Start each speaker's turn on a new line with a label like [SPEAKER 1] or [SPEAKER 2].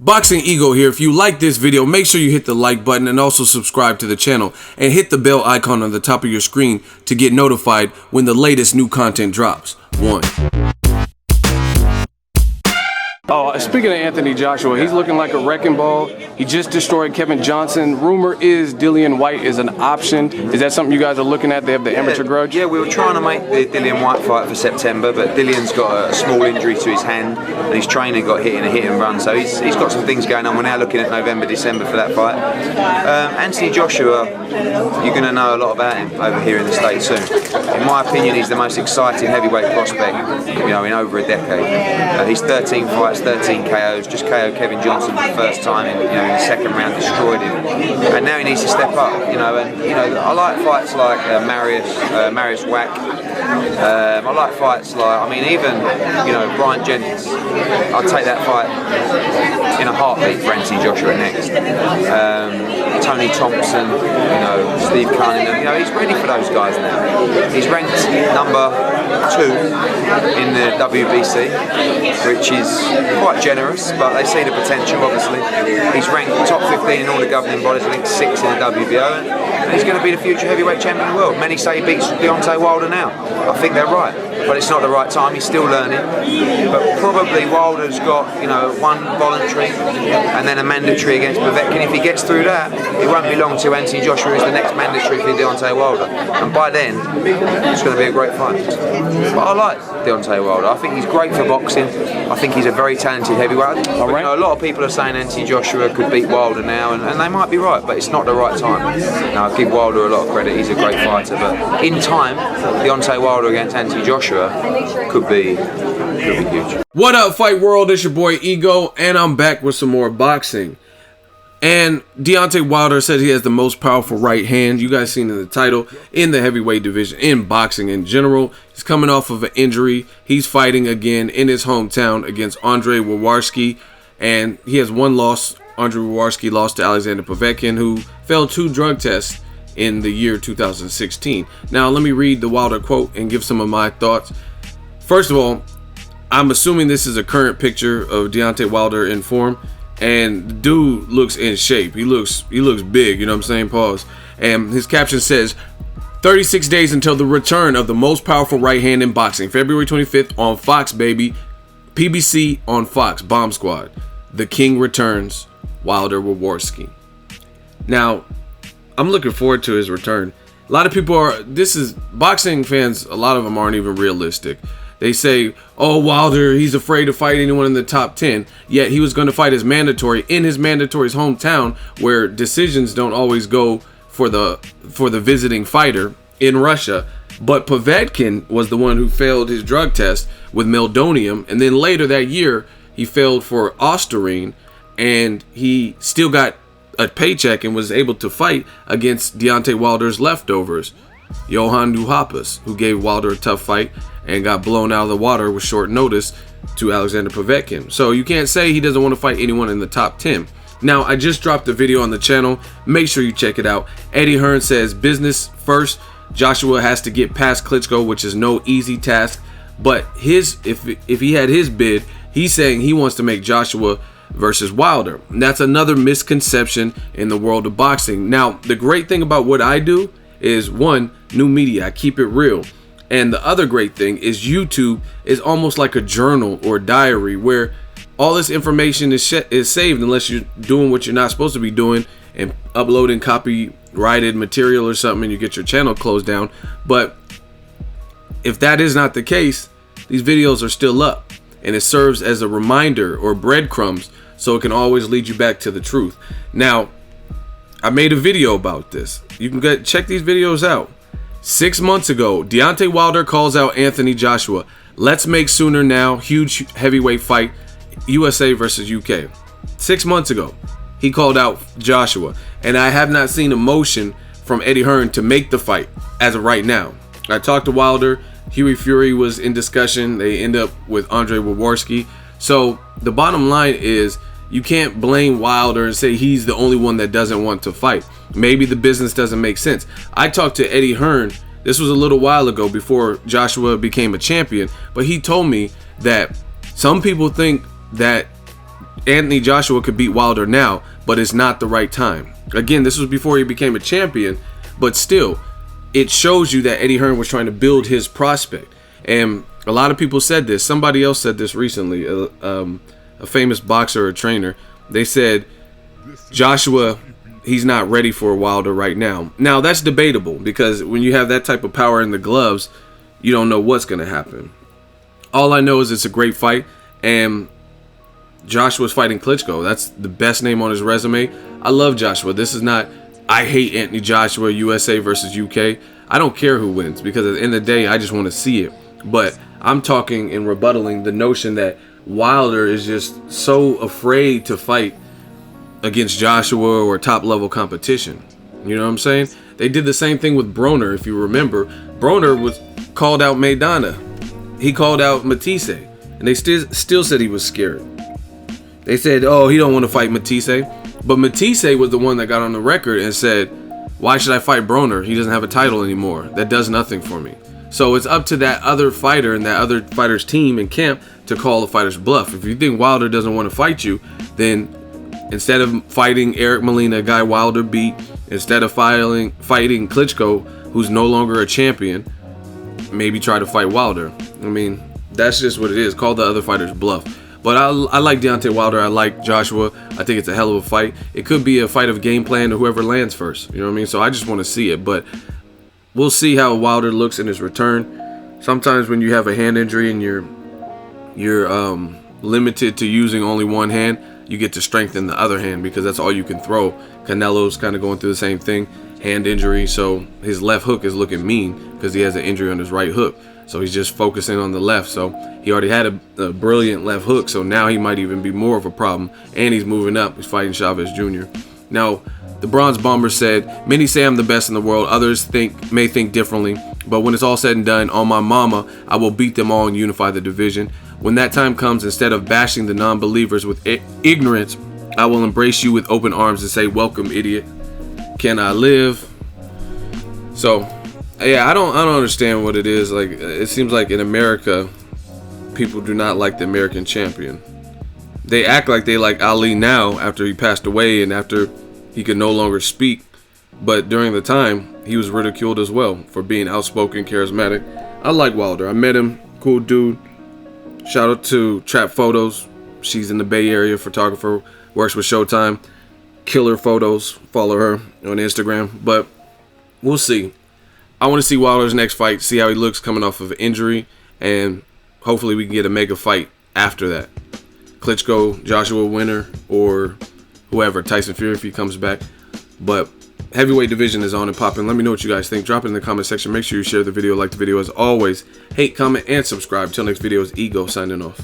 [SPEAKER 1] Boxing Ego here. If you like this video, make sure you hit the like button and also subscribe to the channel and hit the bell icon on the top of your screen to get notified when the latest new content drops. Oh, speaking of Anthony Joshua, he's looking like a wrecking ball. He just destroyed Kevin Johnson. Rumor is Dillian White is an option. Is that something you guys are looking at? They have the amateur grudge?
[SPEAKER 2] Yeah, we were trying to make the Dillian White fight for September, but Dillian's got a small injury to his hand, and his trainer got hit in a hit and run, so he's got some things going on. We're now looking at November, December for that fight. Anthony Joshua, you're going to know a lot about him over here in the States soon. In my opinion, he's the most exciting heavyweight prospect, in over a decade. He's 13 fights, 13 KOs, just KO'd Kevin Johnson for the first time in the second round, destroyed him, and now he needs to step up. I like fights like Marius Wack. I like fights like, even Brian Jennings. I'd take that fight in a heartbeat for Anthony Joshua next. Tony Thompson, Steve Cunningham. He's ready for those guys now. He's ranked number 2 in the WBC, which is quite generous, but they see the potential, obviously. He's ranked top 15 in all the governing bodies, I think 6 in the WBO, and he's going to be the future heavyweight champion of the world. Many say he beats Deontay Wilder now. I think they're right, but it's not the right time. He's still learning, but probably Wilder's got one voluntary and then a mandatory against Povetkin. If he gets through that, it won't be long till Anthony Joshua is the next mandatory for Deontay Wilder, and by then it's going to be a great fight. But I like Deontay Wilder. I think he's great for boxing. I think he's a very talented heavyweight. But, a lot of people are saying Anthony Joshua could beat Wilder now, and they might be right, but it's not the right time. Now, I give Wilder a lot of credit. He's a great fighter, but in time, Deontay Wilder against Anthony Joshua could be huge.
[SPEAKER 1] What up, Fight World? It's your boy Ego, and I'm back with some more boxing. And Deontay Wilder said he has the most powerful right hand. You guys seen in the title, in the heavyweight division, in boxing in general. He's coming off of an injury. He's fighting again in his hometown against Andre Wawrski, and he has one loss. Andre Wawrski lost to Alexander Povetkin, who failed 2 drug tests in the year 2016. Now, let me read the Wilder quote and give some of my thoughts. First of all, I'm assuming this is a current picture of Deontay Wilder in form. And the dude looks in shape. He looks big, you know what I'm saying? Pause. And his caption says, 36 days until the return of the most powerful right hand in boxing. February 25th on Fox, baby. PBC on Fox, Bomb Squad. The King returns, Wilder Wawrski. Now, I'm looking forward to his return. A lot of people boxing fans, a lot of them aren't even realistic. They say, oh, Wilder, he's afraid to fight anyone in the top 10. Yet he was going to fight his mandatory in his mandatory's hometown, where decisions don't always go for the visiting fighter in Russia. But Povetkin was the one who failed his drug test with meldonium. And then later that year, he failed for ostarine. And he still got a paycheck and was able to fight against Deontay Wilder's leftovers, Johan Duhaupas, who gave Wilder a tough fight and got blown out of the water with short notice to Alexander Povetkin. So you can't say he doesn't want to fight anyone in the top 10. Now, I just dropped a video on the channel. Make sure you check it out. Eddie Hearn says business first. Joshua has to get past Klitschko, which is no easy task. But if he had his bid, he's saying he wants to make Joshua versus Wilder. And that's another misconception in the world of boxing. Now, the great thing about what I do is, one, new media. I keep it real. And the other great thing is YouTube is almost like a journal or diary where all this information is saved, unless you're doing what you're not supposed to be doing and uploading copyrighted material or something and you get your channel closed down. But if that is not the case, these videos are still up, and it serves as a reminder or breadcrumbs so it can always lead you back to the truth. Now, I made a video about this. You can check these videos out. 6 months ago, Deontay Wilder calls out Anthony Joshua. Let's make sooner now. Huge heavyweight fight, USA versus UK. 6 months ago, he called out Joshua. And I have not seen a motion from Eddie Hearn to make the fight as of right now. I talked to Wilder. Huey Fury was in discussion. They end up with Andre Wawrski. So the bottom line is, you can't blame Wilder and say he's the only one that doesn't want to fight. Maybe the business doesn't make sense. I talked to Eddie Hearn. This was a little while ago before Joshua became a champion. But he told me that some people think that Anthony Joshua could beat Wilder now, but it's not the right time. Again, this was before he became a champion, but still, it shows you that Eddie Hearn was trying to build his prospect. And a lot of people said this. Somebody else said this recently, a famous boxer or trainer. They said, Joshua, he's not ready for Wilder right now. Now, that's debatable, because when you have that type of power in the gloves, you don't know what's going to happen. All I know is it's a great fight, and Joshua's fighting Klitschko. That's the best name on his resume. I love Joshua. This is not, I hate Anthony Joshua, USA versus UK. I don't care who wins, because at the end of the day, I just want to see it. But I'm talking and rebuttaling the notion that Wilder is just so afraid to fight against Joshua or top level competition. You know what I'm saying? They did the same thing with Broner, if you remember. Broner was called out Maidana. He called out Matisse, and they still said he was scared. They said, oh, he don't want to fight Matisse. But Matisse was the one that got on the record and said, why should I fight Broner? He doesn't have a title anymore. That does nothing for me. So it's up to that other fighter and that other fighter's team and camp to call the fighter's bluff. If you think Wilder doesn't want to fight you, then instead of fighting Eric Molina, a guy Wilder beat, instead of fighting Klitschko, who's no longer a champion, maybe try to fight Wilder. I mean, that's just what it is. Call the other fighter's bluff. But I like Deontay Wilder. I like Joshua. I think it's a hell of a fight. It could be a fight of game plan to whoever lands first. You know what I mean? So I just want to see it. But we'll see how Wilder looks in his return. Sometimes when you have a hand injury and you're limited to using only one hand, you get to strengthen the other hand, because that's all you can throw. Canelo's kind of going through the same thing. Hand injury. So his left hook is looking mean because he has an injury on his right hook. So he's just focusing on the left. So he already had a brilliant left hook. So now he might even be more of a problem. And he's moving up. He's fighting Chavez Jr. Now, the Bronze Bomber said, many say I'm the best in the world. Others may think differently. But when it's all said and done, on my mama, I will beat them all and unify the division. When that time comes, instead of bashing the non-believers with ignorance, I will embrace you with open arms and say, welcome, idiot. Can I live? So, yeah, I don't understand what it is. Like, it seems like in America, people do not like the American champion. They act like they like Ali now after he passed away and after he could no longer speak. But during the time, he was ridiculed as well for being outspoken, charismatic. I like Wilder. I met him. Cool dude. Shout out to Trap Photos. She's in the Bay Area, photographer, works with Showtime. Killer photos. Follow her on Instagram. But we'll see. I want to see Wilder's next fight, see how he looks coming off of injury, and hopefully we can get a mega fight after that. Klitschko, Joshua winner, or whoever, Tyson Fury if he comes back. But heavyweight division is on and popping. Let me know what you guys think. Drop it in the comment section. Make sure you share the video, like the video as always. Hate, comment, and subscribe. Till next video, is Ego signing off.